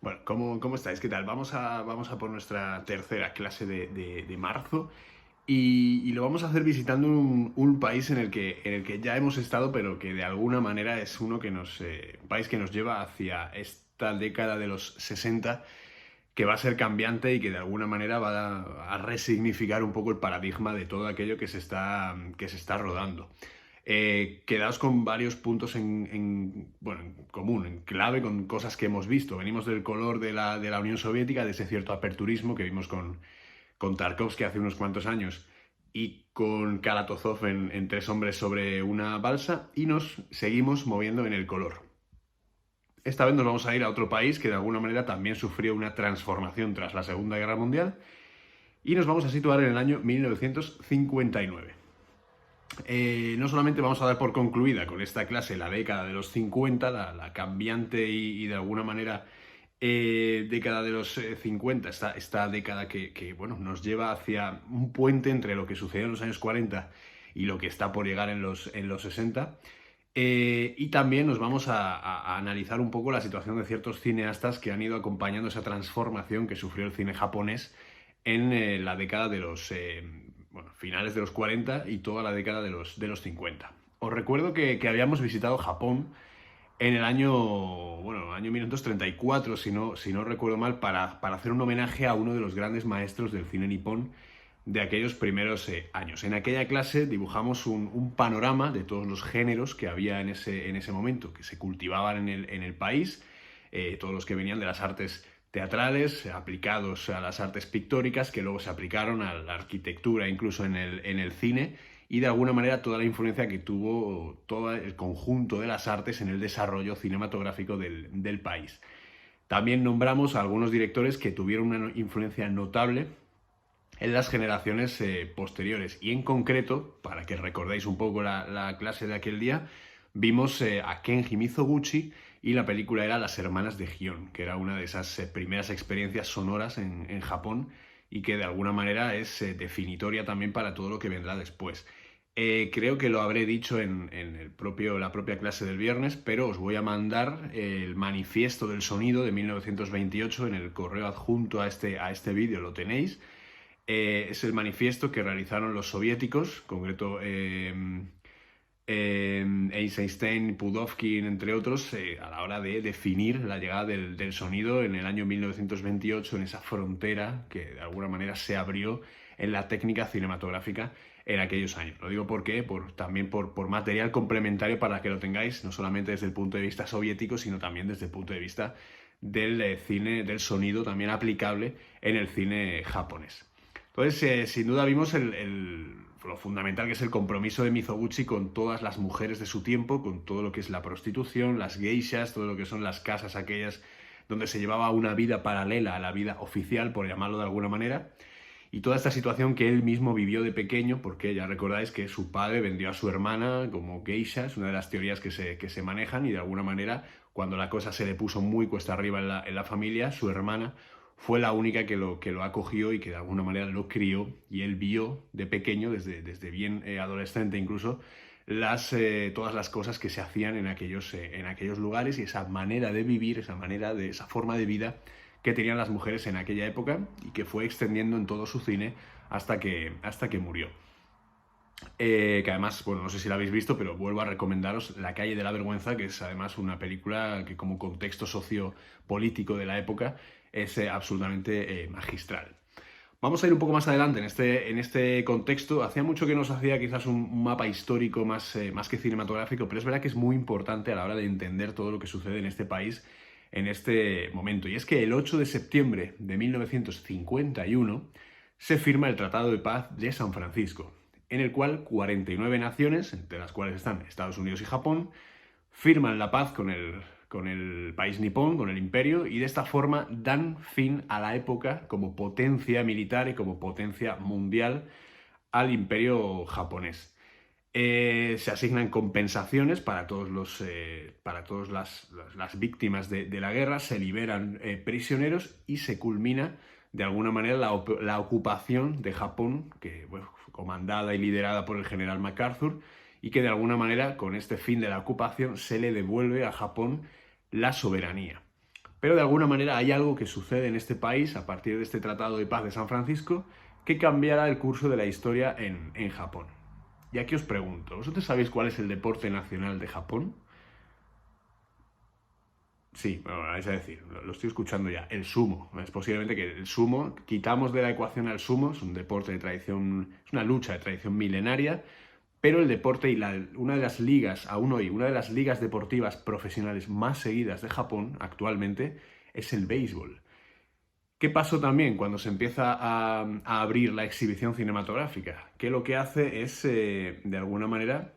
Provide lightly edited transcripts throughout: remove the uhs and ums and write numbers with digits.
Bueno, ¿cómo estáis? ¿Qué tal? Vamos a por nuestra tercera clase de marzo y lo vamos a hacer visitando un país en el que ya hemos estado, pero que de alguna manera es un país que nos lleva hacia esta década de los 60, que va a ser cambiante y que de alguna manera va a resignificar un poco el paradigma de todo aquello que se está rodando. Quedaos con varios puntos bueno, en común, en clave, con cosas que hemos visto. Venimos del color de la Unión Soviética, de ese cierto aperturismo que vimos con Tarkovsky hace unos cuantos años y con Kalatozov en Tres hombres sobre una balsa, y nos seguimos moviendo en el color. Esta vez nos vamos a ir a otro país que de alguna manera también sufrió una transformación tras la Segunda Guerra Mundial, y nos vamos a situar en el año 1959. No solamente vamos a dar por concluida con esta clase la década de los 50, la cambiante y de alguna manera década de los 50, esta década que, bueno, nos lleva hacia un puente entre lo que sucedió en los años 40 y lo que está por llegar en los 60. Y también nos vamos a analizar un poco la situación de ciertos cineastas que han ido acompañando esa transformación que sufrió el cine japonés en la década de los bueno, finales de los 40 y toda la década de los 50. Os recuerdo que habíamos visitado Japón en el año, bueno, año 1934, si no recuerdo mal, para hacer un homenaje a uno de los grandes maestros del cine nipón de aquellos primeros años. En aquella clase dibujamos un panorama de todos los géneros que había en ese momento, que se cultivaban en el país, todos los que venían de las artes teatrales, aplicados a las artes pictóricas, que luego se aplicaron a la arquitectura, incluso en el cine, y de alguna manera toda la influencia que tuvo todo el conjunto de las artes en el desarrollo cinematográfico del país. También nombramos a algunos directores que tuvieron una influencia notable en las generaciones posteriores. Y en concreto, para que recordéis un poco la clase de aquel día, vimos a Kenji Mizoguchi, y la película era Las hermanas de Gion, que era una de esas primeras experiencias sonoras en Japón y que de alguna manera es definitoria también para todo lo que vendrá después. Creo que lo habré dicho en la propia clase del viernes, pero os voy a mandar el manifiesto del sonido de 1928 en el correo adjunto a este vídeo, lo tenéis. Es el manifiesto que realizaron los soviéticos, en concreto Eisenstein, Pudovkin, entre otros, a la hora de definir la llegada del sonido en el año 1928, en esa frontera que de alguna manera se abrió en la técnica cinematográfica en aquellos años. Lo digo porque también por material complementario para que lo tengáis, no solamente desde el punto de vista soviético, sino también desde el punto de vista del cine, del sonido también aplicable en el cine japonés. Entonces, sin duda vimos lo fundamental que es el compromiso de Mizoguchi con todas las mujeres de su tiempo, con todo lo que es la prostitución, las geishas, todo lo que son las casas aquellas donde se llevaba una vida paralela a la vida oficial, por llamarlo de alguna manera, y toda esta situación que él mismo vivió de pequeño, porque ya recordáis que su padre vendió a su hermana como geisha, es una de las teorías que se manejan, y de alguna manera, cuando la cosa se le puso muy cuesta arriba en la familia, su hermana fue la única que lo acogió y que de alguna manera lo crió, y él vio de pequeño, desde bien adolescente incluso, todas las cosas que se hacían en aquellos lugares, y esa manera de vivir, esa forma de vida que tenían las mujeres en aquella época, y que fue extendiendo en todo su cine hasta que murió. Que además, bueno, no sé si la habéis visto, pero vuelvo a recomendaros La calle de la vergüenza, que es además una película que, como contexto sociopolítico de la época, es absolutamente magistral. Vamos a ir un poco más adelante en este contexto. Hacía mucho que nos hacía quizás un mapa histórico más que cinematográfico, pero es verdad que es muy importante a la hora de entender todo lo que sucede en este país en este momento. Y es que el 8 de septiembre de 1951 se firma el Tratado de Paz de San Francisco, en el cual 49 naciones, entre las cuales están Estados Unidos y Japón, firman la paz con el país nipón, con el imperio, y de esta forma dan fin a la época como potencia militar y como potencia mundial al imperio japonés. Se asignan compensaciones para todas las víctimas de la guerra, se liberan prisioneros, y se culmina de alguna manera la ocupación de Japón, que, bueno, comandada y liderada por el general MacArthur, y que de alguna manera, con este fin de la ocupación, se le devuelve a Japón la soberanía. Pero de alguna manera hay algo que sucede en este país a partir de este Tratado de Paz de San Francisco que cambiará el curso de la historia en Japón. Y aquí os pregunto, ¿vosotros sabéis cuál es el deporte nacional de Japón? Sí, me vais a decir, lo estoy escuchando ya, el sumo. Es posiblemente que el sumo, quitamos de la ecuación al sumo, es un deporte de tradición, es una lucha de tradición milenaria, pero el deporte y una de las ligas, aún hoy, una de las ligas deportivas profesionales más seguidas de Japón actualmente es el béisbol. ¿Qué pasó también cuando se empieza a abrir la exhibición cinematográfica? Que lo que hace es, de alguna manera,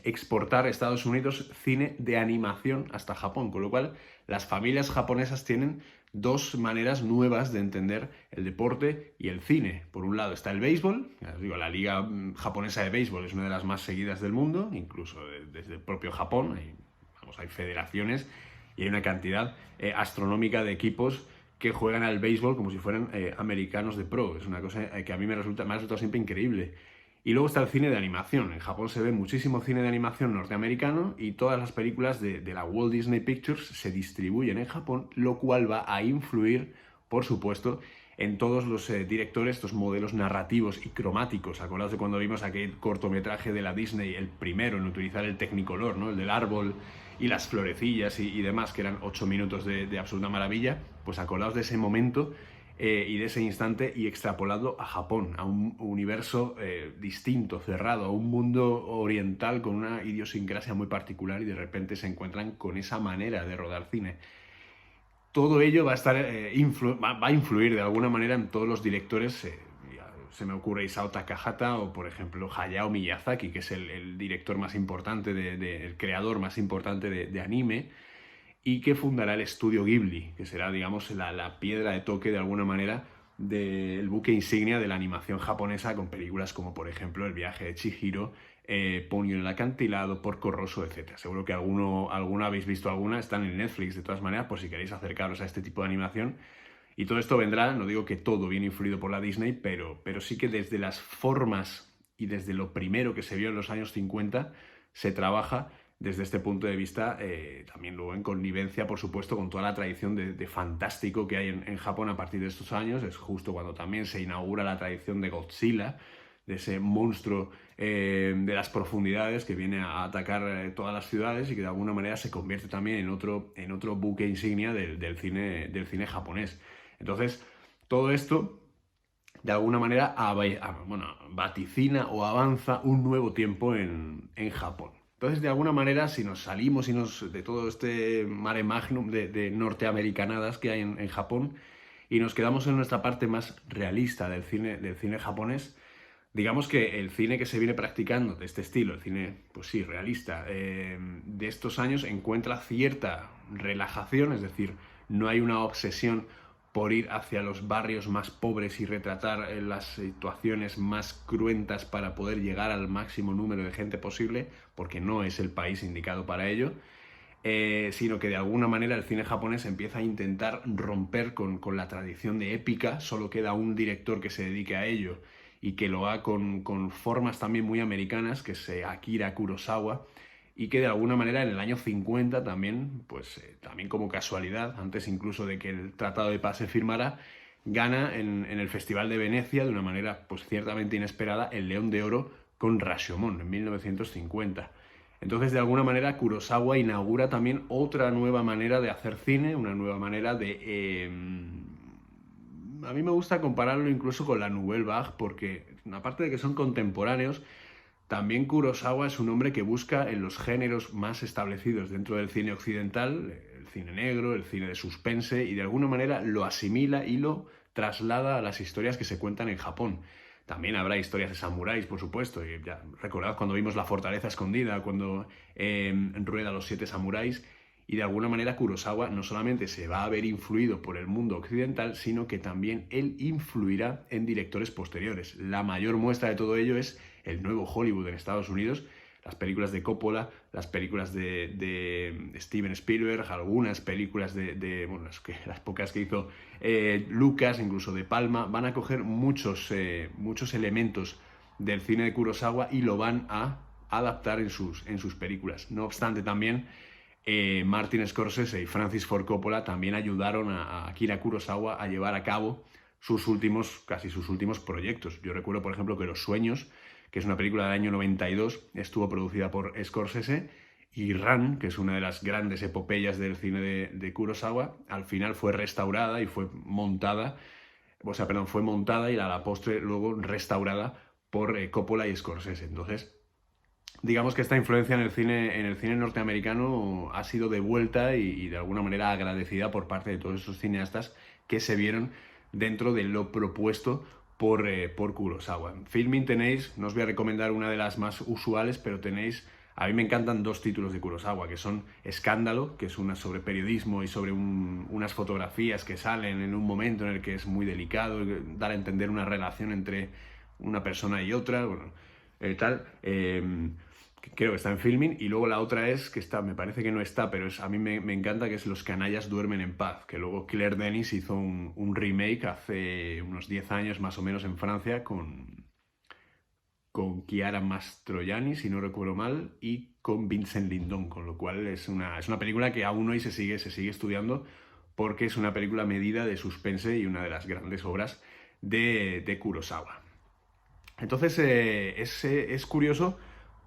exportar a Estados Unidos cine de animación hasta Japón, con lo cual las familias japonesas tienen dos maneras nuevas de entender el deporte y el cine. Por un lado está el béisbol, ya os digo, la liga japonesa de béisbol es una de las más seguidas del mundo, incluso desde el propio Japón, hay federaciones y hay una cantidad astronómica de equipos que juegan al béisbol como si fueran americanos de pro. Es una cosa que a mí me ha resultado siempre increíble. Y luego está el cine de animación. En Japón se ve muchísimo cine de animación norteamericano y todas las películas de la Walt Disney Pictures se distribuyen en Japón, lo cual va a influir, por supuesto, en todos los directores, estos modelos narrativos y cromáticos. Acordaos de cuando vimos aquel cortometraje de la Disney, el primero en utilizar el Technicolor, ¿no? El del árbol y las florecillas y demás, que eran 8 minutos de absoluta maravilla. Pues acordaos de ese momento y de ese instante y extrapolado a Japón, a un universo distinto, cerrado, a un mundo oriental con una idiosincrasia muy particular y de repente se encuentran con esa manera de rodar cine. Todo ello va a estar va a influir de alguna manera en todos los directores. Se me ocurre Isao Takahata o, por ejemplo, Hayao Miyazaki, que es el director más importante, el creador más importante de anime, y que fundará el estudio Ghibli, que será, digamos, la piedra de toque de alguna manera del buque insignia de la animación japonesa, con películas como, por ejemplo, El viaje de Chihiro, Ponyo en el acantilado, Porco Rosso, etc. Seguro que alguna habéis visto alguna, están en Netflix de todas maneras, por si queréis acercaros a este tipo de animación. Y todo esto vendrá, no digo que todo viene influido por la Disney, pero sí que desde las formas y desde lo primero que se vio en los años 50 se trabaja desde este punto de vista, también luego en connivencia, por supuesto, con toda la tradición de fantástico que hay en Japón a partir de estos años. Es justo cuando también se inaugura la tradición de Godzilla, de ese monstruo de las profundidades que viene a atacar todas las ciudades y que de alguna manera se convierte también en otro buque insignia del cine japonés. Entonces, todo esto de alguna manera vaticina o avanza un nuevo tiempo en Japón. Entonces, de alguna manera, si nos salimos de todo este mare magnum de norteamericanadas que hay en Japón y nos quedamos en nuestra parte más realista del cine japonés, digamos que el cine que se viene practicando de este estilo, el cine, pues sí, realista, de estos años, encuentra cierta relajación, es decir, no hay una obsesión por ir hacia los barrios más pobres y retratar las situaciones más cruentas para poder llegar al máximo número de gente posible, porque no es el país indicado para ello, sino que de alguna manera el cine japonés empieza a intentar romper con la tradición de épica. Solo queda un director que se dedique a ello y que lo haga con formas también muy americanas, que es Akira Kurosawa, y que de alguna manera en el año 50 también, pues también como casualidad, antes incluso de que el Tratado de Paz se firmara, gana en el Festival de Venecia de una manera pues ciertamente inesperada el León de Oro con Rashomon en 1950. Entonces, de alguna manera, Kurosawa inaugura también otra nueva manera de hacer cine, una nueva manera de... a mí me gusta compararlo incluso con la Nouvelle Vague, porque aparte de que son contemporáneos, también Kurosawa es un hombre que busca en los géneros más establecidos dentro del cine occidental, el cine negro, el cine de suspense, y de alguna manera lo asimila y lo traslada a las historias que se cuentan en Japón. También habrá historias de samuráis, por supuesto. Y ya, recordad cuando vimos La fortaleza escondida, cuando rueda Los siete samuráis. Y de alguna manera Kurosawa no solamente se va a ver influido por el mundo occidental, sino que también él influirá en directores posteriores. La mayor muestra de todo ello es el nuevo Hollywood en Estados Unidos, las películas de Coppola, las películas de Steven Spielberg, algunas películas las pocas que hizo Lucas, incluso De Palma, van a coger muchos elementos del cine de Kurosawa y lo van a adaptar en sus películas. No obstante, también Martin Scorsese y Francis Ford Coppola también ayudaron a Akira Kurosawa a llevar a cabo casi sus últimos proyectos. Yo recuerdo, por ejemplo, que Los Sueños, que es una película del año 92, estuvo producida por Scorsese, y Ran, que es una de las grandes epopeyas del cine de Kurosawa, al final fue restaurada y fue montada, o sea, perdón, fue montada y a la postre luego restaurada por Coppola y Scorsese. Entonces, digamos que esta influencia en el cine norteamericano ha sido devuelta y de alguna manera agradecida por parte de todos esos cineastas que se vieron dentro de lo propuesto por Kurosawa. En Filming tenéis, no os voy a recomendar una de las más usuales, pero tenéis, a mí me encantan dos títulos de Kurosawa, que son Escándalo, que es una sobre periodismo y sobre unas fotografías que salen en un momento en el que es muy delicado, dar a entender una relación entre una persona y otra, bueno, tal. Creo que está en Filming, y luego la otra es, que está, me parece que no está, pero a mí me encanta, que es Los canallas duermen en paz, que luego Claire Denis hizo un remake hace unos 10 años más o menos en Francia con Chiara Mastroianni, si no recuerdo mal, y con Vincent Lindon, con lo cual es una película que aún hoy se sigue estudiando, porque es una película medida de suspense y una de las grandes obras de Kurosawa. Entonces es curioso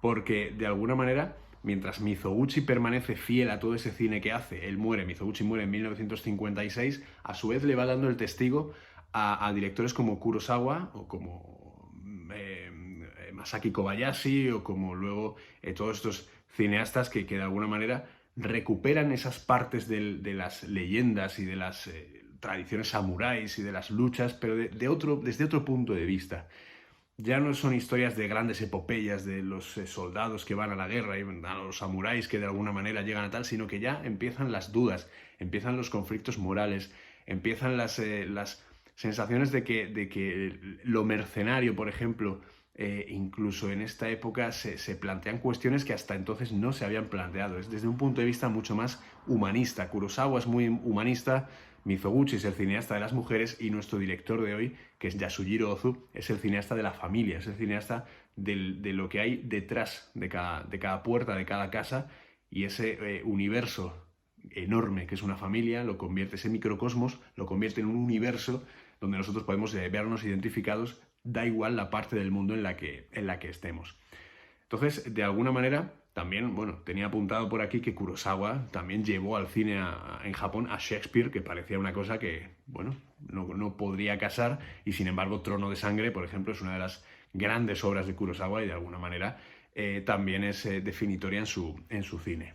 porque de alguna manera, mientras Mizoguchi permanece fiel a todo ese cine que hace, Mizoguchi muere en 1956, a su vez le va dando el testigo a directores como Kurosawa o como Masaki Kobayashi o como luego todos estos cineastas que de alguna manera recuperan esas partes de las leyendas y de las tradiciones samuráis y de las luchas, pero desde otro punto de vista. Ya no son historias de grandes epopeyas de los soldados que van a la guerra y a los samuráis que de alguna manera llegan a tal, sino que ya empiezan las dudas, empiezan los conflictos morales, empiezan las sensaciones de que lo mercenario, por ejemplo, incluso en esta época se plantean cuestiones que hasta entonces no se habían planteado. Es desde un punto de vista mucho más humanista. Kurosawa es muy humanista, Mizoguchi es el cineasta de las mujeres, y nuestro director de hoy, que es Yasujiro Ozu, es el cineasta de la familia, es el cineasta de lo que hay detrás de cada puerta, de cada casa, y ese universo enorme que es una familia, ese microcosmos, lo convierte en un universo donde nosotros podemos vernos identificados, da igual la parte del mundo en la que estemos. Entonces, de alguna manera, también, bueno, tenía apuntado por aquí que Kurosawa también llevó al cine en Japón a Shakespeare, que parecía una cosa que, bueno, no podría casar, y sin embargo Trono de Sangre, por ejemplo, es una de las grandes obras de Kurosawa y de alguna manera también es definitoria en su cine.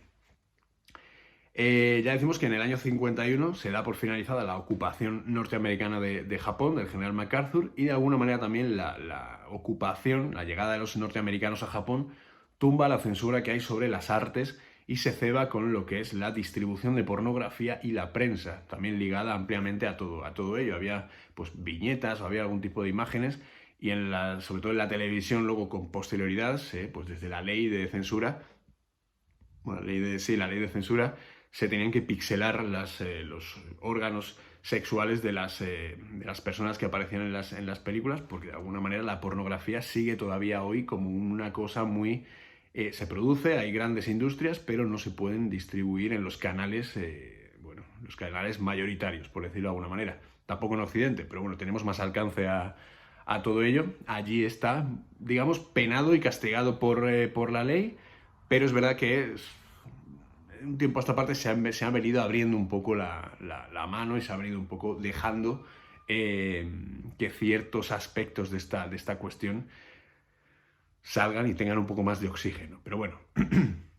Ya decimos que en el año 51 se da por finalizada la ocupación norteamericana de Japón, del general MacArthur, y de alguna manera también la ocupación, la llegada de los norteamericanos a Japón, tumba la censura que hay sobre las artes y se ceba con lo que es la distribución de pornografía y la prensa, también ligada ampliamente a todo ello. Había pues viñetas o había algún tipo de imágenes, y sobre todo en la televisión luego con posterioridad, pues desde la ley de censura, bueno, la ley de censura, se tenían que pixelar los órganos sexuales de las personas que aparecían en las películas, porque de alguna manera la pornografía sigue todavía hoy como una cosa muy... se produce, hay grandes industrias, pero no se pueden distribuir en los canales, bueno, los canales mayoritarios, por decirlo de alguna manera. Tampoco en Occidente, pero bueno, tenemos más alcance a todo ello. Allí está, digamos, penado y castigado por la ley, pero es verdad que un tiempo a esta parte se ha venido abriendo un poco la mano y se ha venido un poco dejando que ciertos aspectos de esta cuestión salgan y tengan un poco más de oxígeno. Pero bueno,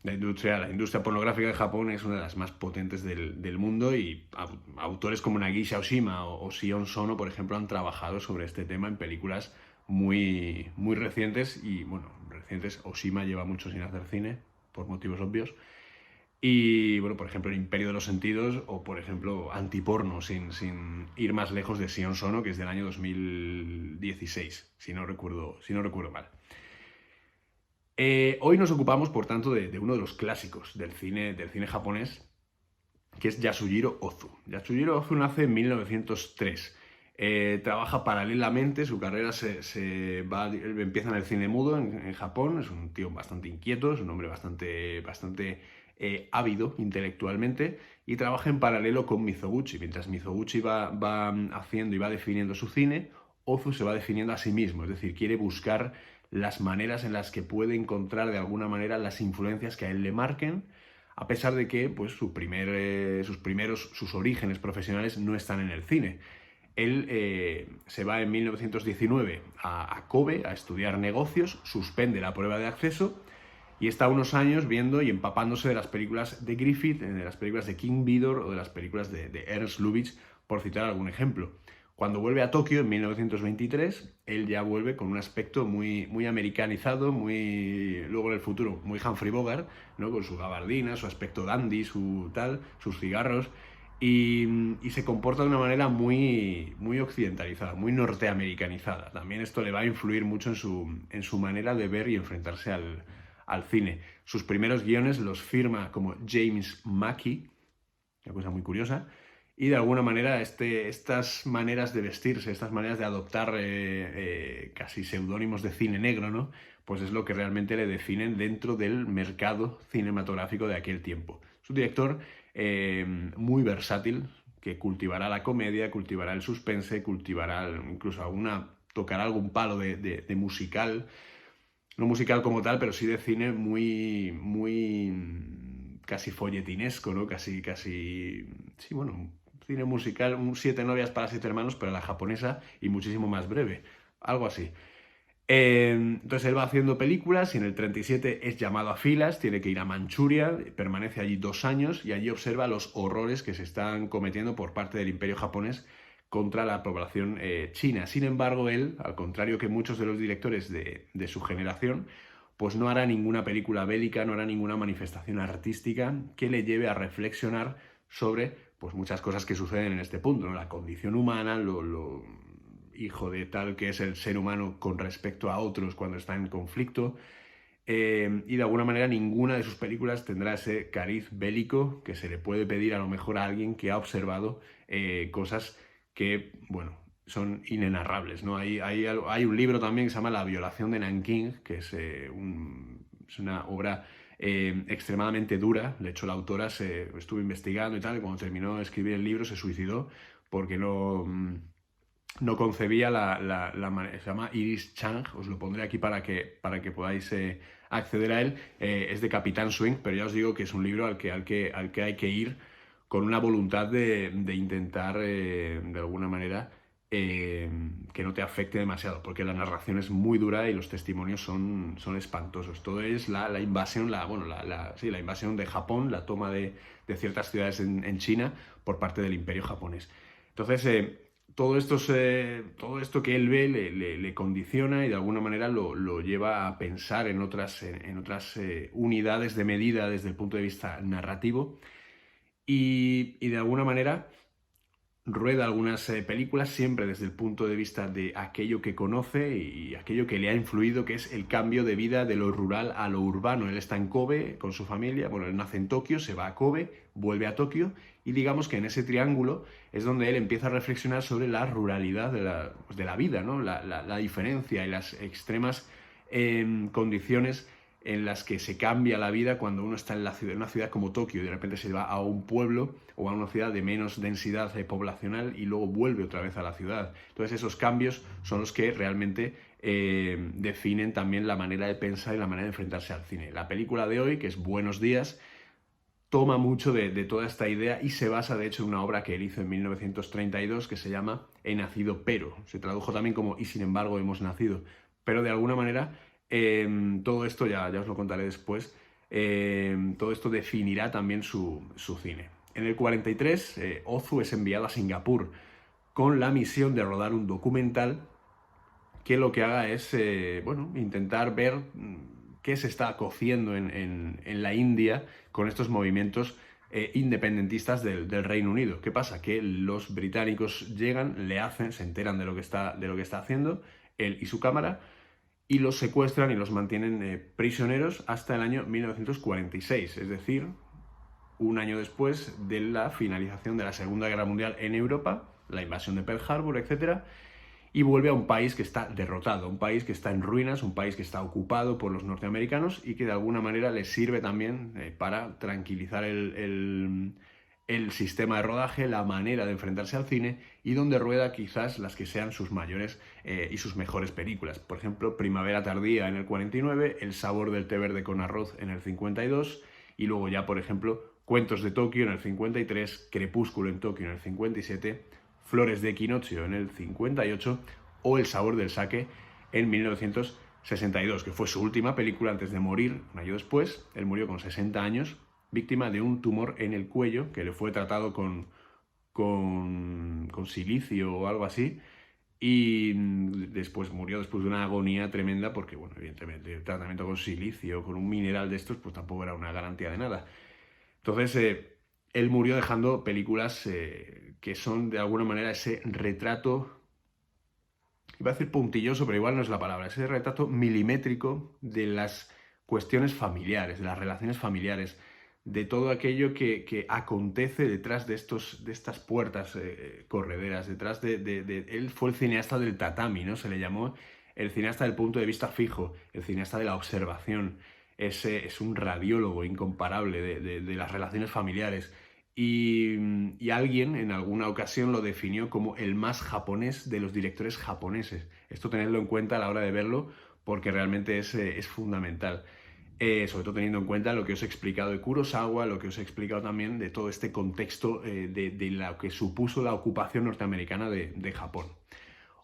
la industria pornográfica de Japón es una de las más potentes del mundo, y autores como Nagisa Oshima o Sion Sono, por ejemplo, han trabajado sobre este tema en películas muy, muy recientes. Y bueno, recientes, Oshima lleva mucho sin hacer cine, por motivos obvios. Y bueno, por ejemplo, El Imperio de los Sentidos, o por ejemplo, Antiporno, sin ir más lejos, de Sion Sono, que es del año 2016, si no recuerdo mal. Hoy nos ocupamos, por tanto, de uno de los clásicos del cine japonés, que es Yasujiro Ozu. Yasujiro Ozu nace en 1903. Trabaja paralelamente, su carrera empieza en el cine mudo en Japón. Es un tío bastante inquieto, es un hombre bastante ávido intelectualmente y trabaja en paralelo con Mizoguchi. Mientras Mizoguchi va haciendo y va definiendo su cine, Ozu se va definiendo a sí mismo, es decir, quiere buscar las maneras en las que puede encontrar de alguna manera las influencias que a él le marquen, a pesar de que pues, sus orígenes profesionales no están en el cine. Él se va en 1919 a Kobe a estudiar negocios, suspende la prueba de acceso y está unos años viendo y empapándose de las películas de Griffith, de las películas de King Vidor o de las películas de Ernst Lubitsch, por citar algún ejemplo. Cuando vuelve a Tokio en 1923, él ya vuelve con un aspecto muy americanizado, luego en el futuro, muy Humphrey Bogart, ¿no? Con su gabardina, su aspecto dandy, sus cigarros, y se comporta de una manera muy occidentalizada, muy norteamericanizada. También esto le va a influir mucho en su manera de ver y enfrentarse al cine. Sus primeros guiones los firma como James Mackie, una cosa muy curiosa, y de alguna manera estas maneras de vestirse, estas maneras de adoptar casi seudónimos de cine negro, ¿no? Pues es lo que realmente le definen dentro del mercado cinematográfico de aquel tiempo. Es un director muy versátil, que cultivará la comedia, cultivará el suspense, tocará algún palo de musical, no musical como tal, pero sí de cine muy casi folletinesco, ¿no? Sí, bueno, cine musical, un Siete novias para siete hermanos, pero a la japonesa y muchísimo más breve, algo así. Entonces él va haciendo películas y en el 37 es llamado a filas, tiene que ir a Manchuria, permanece allí 2 años y allí observa los horrores que se están cometiendo por parte del Imperio japonés contra la población china. Sin embargo, él, al contrario que muchos de los directores de su generación, pues no hará ninguna película bélica, no hará ninguna manifestación artística que le lleve a reflexionar sobre pues, muchas cosas que suceden en este punto, ¿no? La condición humana, lo hijo de tal que es el ser humano con respecto a otros cuando está en conflicto. Y de alguna manera ninguna de sus películas tendrá ese cariz bélico que se le puede pedir a lo mejor a alguien que ha observado cosas que, bueno, son inenarrables, ¿no? Hay un libro también que se llama La violación de Nankín, que es una obra extremadamente dura. De hecho, la autora estuvo investigando y tal, y cuando terminó de escribir el libro se suicidó porque no concebía se llama Iris Chang, os lo pondré aquí para que podáis acceder a él. Es de Capitán Swing, pero ya os digo que es un libro al que hay que ir con una voluntad de intentar, de alguna manera, que no te afecte demasiado, porque la narración es muy dura y los testimonios son espantosos. Todo es la invasión, la invasión de Japón, la toma de ciertas ciudades en China por parte del Imperio japonés. Entonces, todo esto que él ve le condiciona y de alguna manera lo lleva a pensar en otras unidades de medida desde el punto de vista narrativo y de alguna manera rueda algunas películas siempre desde el punto de vista de aquello que conoce y aquello que le ha influido, que es el cambio de vida de lo rural a lo urbano. Él está en Kobe con su familia, bueno, él nace en Tokio, se va a Kobe, vuelve a Tokio y digamos que en ese triángulo es donde él empieza a reflexionar sobre la ruralidad de la vida, ¿no? La diferencia y las extremas condiciones en las que se cambia la vida cuando uno está en una ciudad como Tokio y de repente se va a un pueblo o a una ciudad de menos densidad poblacional y luego vuelve otra vez a la ciudad. Entonces esos cambios son los que realmente definen también la manera de pensar y la manera de enfrentarse al cine. La película de hoy, que es Buenos días, toma mucho de toda esta idea y se basa de hecho en una obra que él hizo en 1932 que se llama He nacido pero. Se tradujo también como Y sin embargo hemos nacido. Pero de alguna manera todo esto, ya os lo contaré después, todo esto definirá también su cine. En el 43, Ozu es enviado a Singapur con la misión de rodar un documental que lo que haga es intentar ver qué se está cociendo en la India con estos movimientos independentistas del Reino Unido. ¿Qué pasa? Que los británicos llegan, se enteran de lo que está haciendo, él y su cámara, y los secuestran y los mantienen prisioneros hasta el año 1946, es decir, un año después de la finalización de la Segunda Guerra Mundial en Europa, la invasión de Pearl Harbor, etc. y vuelve a un país que está derrotado, un país que está en ruinas, un país que está ocupado por los norteamericanos y que de alguna manera les sirve también para tranquilizar el sistema de rodaje, la manera de enfrentarse al cine y donde rueda quizás las que sean sus mayores y sus mejores películas. Por ejemplo, Primavera tardía en el 49, El sabor del té verde con arroz en el 52 y luego ya, por ejemplo, Cuentos de Tokio en el 53, Crepúsculo en Tokio en el 57, Flores de equinoccio en el 58 o El sabor del sake en 1962, que fue su última película antes de morir un año después. Él murió con 60 años, víctima de un tumor en el cuello que le fue tratado con silicio o algo así. Y después murió después de una agonía tremenda porque, bueno, evidentemente el tratamiento con silicio, con un mineral de estos, pues tampoco era una garantía de nada. Entonces, él murió dejando películas que son de alguna manera ese retrato, iba a decir puntilloso, pero igual no es la palabra, ese retrato milimétrico de las cuestiones familiares, de las relaciones familiares, de todo aquello que acontece detrás de estas puertas correderas, detrás Él fue el cineasta del tatami, ¿no? Se le llamó el cineasta del punto de vista fijo, el cineasta de la observación. Es un radiólogo incomparable de las relaciones familiares. Y alguien en alguna ocasión lo definió como el más japonés de los directores japoneses. Esto tenerlo en cuenta a la hora de verlo porque realmente es fundamental. Sobre todo teniendo en cuenta lo que os he explicado de Kurosawa, lo que os he explicado también de todo este contexto de lo que supuso la ocupación norteamericana de Japón.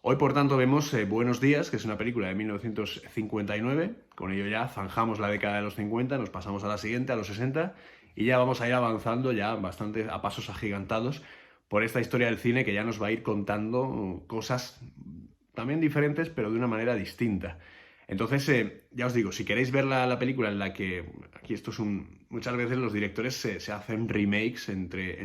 Hoy, por tanto, vemos Buenos días, que es una película de 1959. Con ello ya zanjamos la década de los 50, nos pasamos a la siguiente, a los 60, y ya vamos a ir avanzando ya bastante a pasos agigantados por esta historia del cine que ya nos va a ir contando cosas también diferentes, pero de una manera distinta. Entonces, ya os digo, si queréis ver la película en la que, aquí esto es muchas veces los directores se hacen remakes entre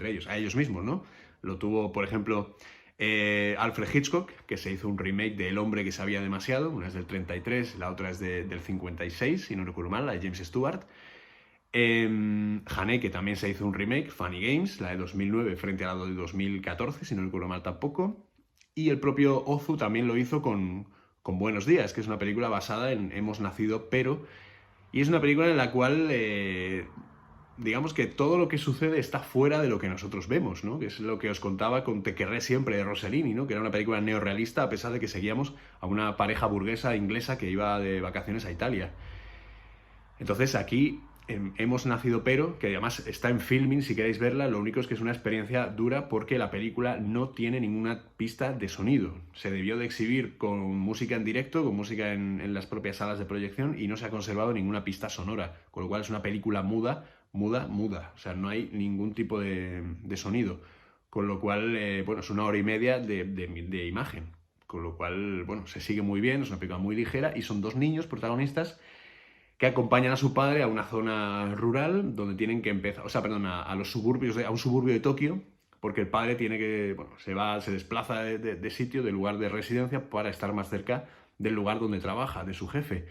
ellos, a ellos mismos, ¿no? Lo tuvo, por ejemplo, Alfred Hitchcock, que se hizo un remake de El hombre que sabía demasiado, una es del 33, la otra es del 56, si no recuerdo mal, la de James Stewart. Haneke también se hizo un remake, Funny Games, la de 2009 frente a la de 2014, si no recuerdo mal tampoco. Y el propio Ozu también lo hizo con Buenos días, que es una película basada en Hemos nacido pero, y es una película en la cual digamos que todo lo que sucede está fuera de lo que nosotros vemos, ¿no? Que es lo que os contaba con Te querré siempre de Rossellini, ¿no? Que era una película neorrealista a pesar de que seguíamos a una pareja burguesa inglesa que iba de vacaciones a Italia. Entonces aquí Hemos nacido pero, que además está en Filmin si queréis verla, lo único es que es una experiencia dura porque la película no tiene ninguna pista de sonido. Se debió de exhibir con música en directo, con música en las propias salas de proyección y no se ha conservado ninguna pista sonora, con lo cual es una película muda, o sea, no hay ningún tipo de sonido, con lo cual, bueno, es 1 hora y media de imagen, con lo cual, bueno, se sigue muy bien, es una película muy ligera y son dos niños protagonistas que acompañan a su padre a una zona rural donde tienen que empezar, o sea, perdón, a los suburbios, a un suburbio de Tokio, porque el padre tiene que, bueno, se desplaza de sitio, de lugar de residencia, para estar más cerca del lugar donde trabaja, de su jefe.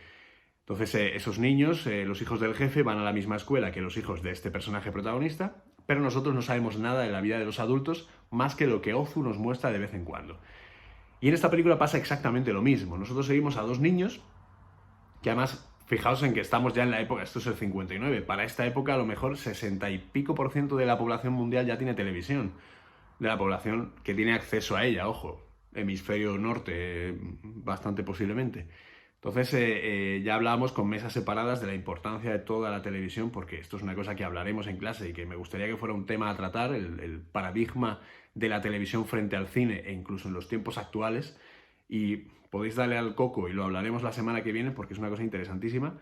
Entonces, esos niños, los hijos del jefe, van a la misma escuela que los hijos de este personaje protagonista, pero nosotros no sabemos nada de la vida de los adultos, más que lo que Ozu nos muestra de vez en cuando. Y en esta película pasa exactamente lo mismo. Nosotros seguimos a dos niños, que además, fijaos en que estamos ya en la época, esto es el 59, para esta época a lo mejor 60 y pico % de la población mundial ya tiene televisión, de la población que tiene acceso a ella, ojo, hemisferio norte, bastante posiblemente. Entonces ya hablábamos con mesas separadas de la importancia de toda la televisión, porque esto es una cosa que hablaremos en clase y que me gustaría que fuera un tema a tratar, el paradigma de la televisión frente al cine e incluso en los tiempos actuales. Y podéis darle al coco y lo hablaremos la semana que viene porque es una cosa interesantísima.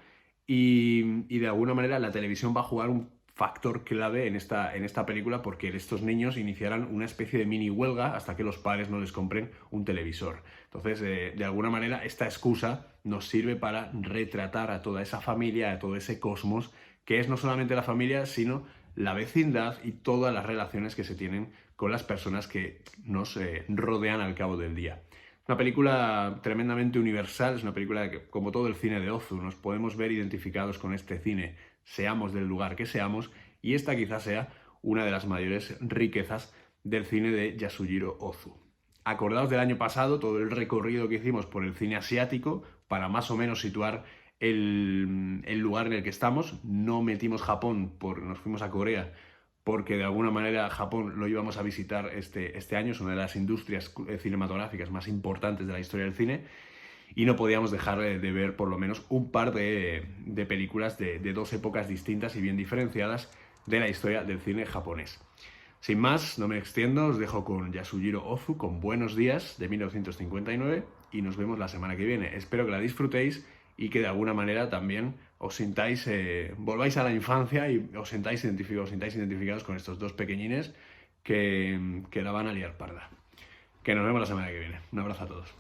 Y de alguna manera la televisión va a jugar un factor clave en esta película porque estos niños iniciarán una especie de mini huelga hasta que los padres no les compren un televisor. Entonces, de alguna manera, esta excusa nos sirve para retratar a toda esa familia, a todo ese cosmos, que es no solamente la familia, sino la vecindad y todas las relaciones que se tienen con las personas que nos rodean al cabo del día. Una película tremendamente universal, es una película que, como todo el cine de Ozu, nos podemos ver identificados con este cine, seamos del lugar que seamos, y esta quizás sea una de las mayores riquezas del cine de Yasujiro Ozu. acordaos del año pasado, todo el recorrido que hicimos por el cine asiático para más o menos situar el lugar en el que estamos. No metimos Japón, nos fuimos a Corea porque de alguna manera Japón lo íbamos a visitar este año, es una de las industrias cinematográficas más importantes de la historia del cine, y no podíamos dejar de ver por lo menos un par de películas de dos épocas distintas y bien diferenciadas de la historia del cine japonés. Sin más, no me extiendo, os dejo con Yasujiro Ozu, con Buenos Días, de 1959, y nos vemos la semana que viene. Espero que la disfrutéis y que de alguna manera también os sintáis, volváis a la infancia y os sintáis identificados con estos dos pequeñines que la van a liar parda. Que nos vemos la semana que viene. Un abrazo a todos.